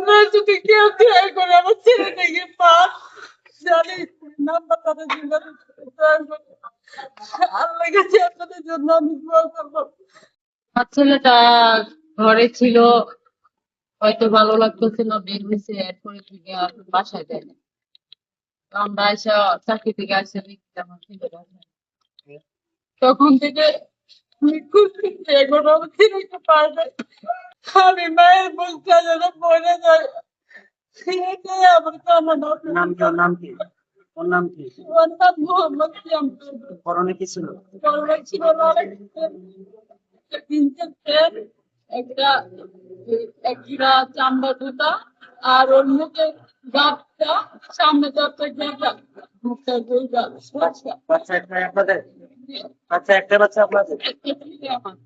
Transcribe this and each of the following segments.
আপনারা যদি কেউ দয়া করে আমার ছেলেটাকে পান, জানি নাম্বার তাদের যোগাযোগ করে দয়া করে আল্লাহর কাছে আপনাদের জন্য আমি দোয়া করবো। আমার ছেলেটা ঘরে ছিল, হয়তো ভালো লাগতেছিল, বের হয়েছে, এরপরে থেকে আর বাসায় যায় না। তো আমরা এসে চাকরি থেকে আসে দেখি আমার ছেলেটা নেই। তখন থেকে আমি খুঁজতেছি, এখন আমার ছেলেকে পারবে। আমি মায়ের বলতে যেন পড়ে যায়, এটাই আমার কামনা। নাম কি? ওর নাম কি? ওর নাম কি? ওর নাম মোহাম্মদ সিয়াম। পরনে কি ছিল? পরনে ছিল লাল একটা জিন্সের প্যান্ট, একটা একটা চামড়া জুতা, আর ওর মুখে গাঁটটা, সামনে চারটা গেঁটা, মুখটা দুইটা। বাচ্চা একটাই আপনাদের? বাচ্চা একটা বাচ্চা আপনাদের? আমার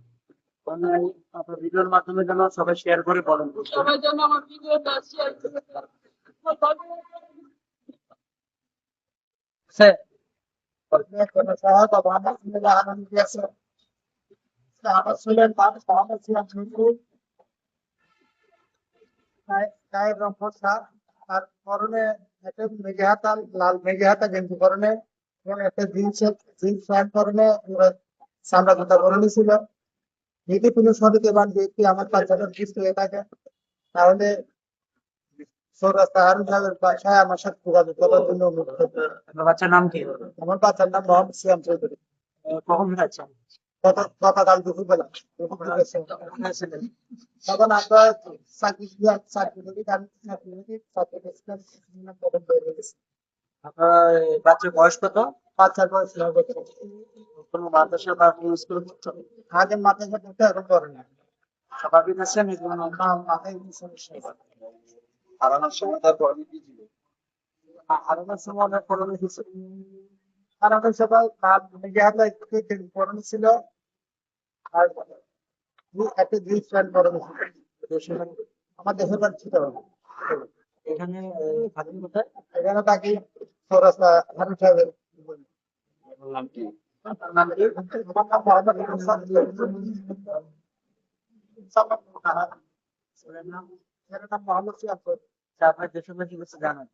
অনলাইন আপনার ভিডিওর মাধ্যমে যেন সবাই শেয়ার করে বলেন। সবাই যেন আমার ভিডিওটা শেয়ার করে দেয়। স্যার, আর পরনে একটা মেঘে হাতা, লাল মেঘে হাতা গেঞ্জি পরনে এবং একটা জিন্স প্যান্ট পরনে চামড়া জুতা পরনে ছিল। যদি কোনো সচেতন ব্যক্তি আমার বাচ্চাটার কিছু হয়ে থাকে, তাহলে চৌরাস্তা হারুন সাহেবের বাসায় আমার সাথে যোগাযোগ করার জন্য অনুরোধ করবো। আপনার বাচ্চার নাম কি? আমার বাচ্চার নাম মোহাম্মদ সিয়াম চৌধুরী। কখন যাচ্ছেন? গতকাল দুপুরবেলা তখন আমরা আপনার বাচ্চার বয়স কত? বাচ্চার বয়স 9 বছর। কোনো মাদ্রাসা বা কোনো স্কুলে পড়তো? আগে মাথায় পড়তে এখন করে না। স্বাভাবিক আছেন? এগুলো মাথায় কিছু সমস্যা নেই। হারানোর সময় তার পরনে কি ছিল? হারানোর সময় অনেক পরনে কিছু। আর আমাদের সবাই পরনে ছিল, আর একটা জিন্স প্যান্ট পরনে ছিল। আমার দেশের বাড়ি ছিল এখানে থাকেন কোথায়? এখানে বাকি চৌরাস্তা হারুন সাহেবের। নাম কি? আমার নাম মোহাম্মদ হাসান। ছেলের নাম? এর নাম মোহাম্মদ সিয়াম চৌধুরী। আপনার দেশবাসী কিছু জানান।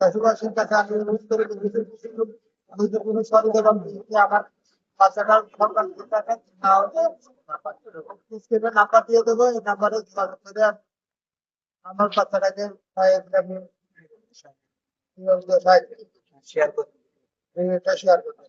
চাষিবাসীর কাছে আমি অনুরোধ করে যদি কোনো সচেতন ব্যক্তি আমার বাচ্চাটার সরকার দিতে থাকেন, তাহলে স্ক্রিনে নাম্বার দিয়ে দেবো, এই নাম্বারে যোগাযোগ করে আমার বাচ্চাটাকে শেয়ার করুন। শেয়ার করবো।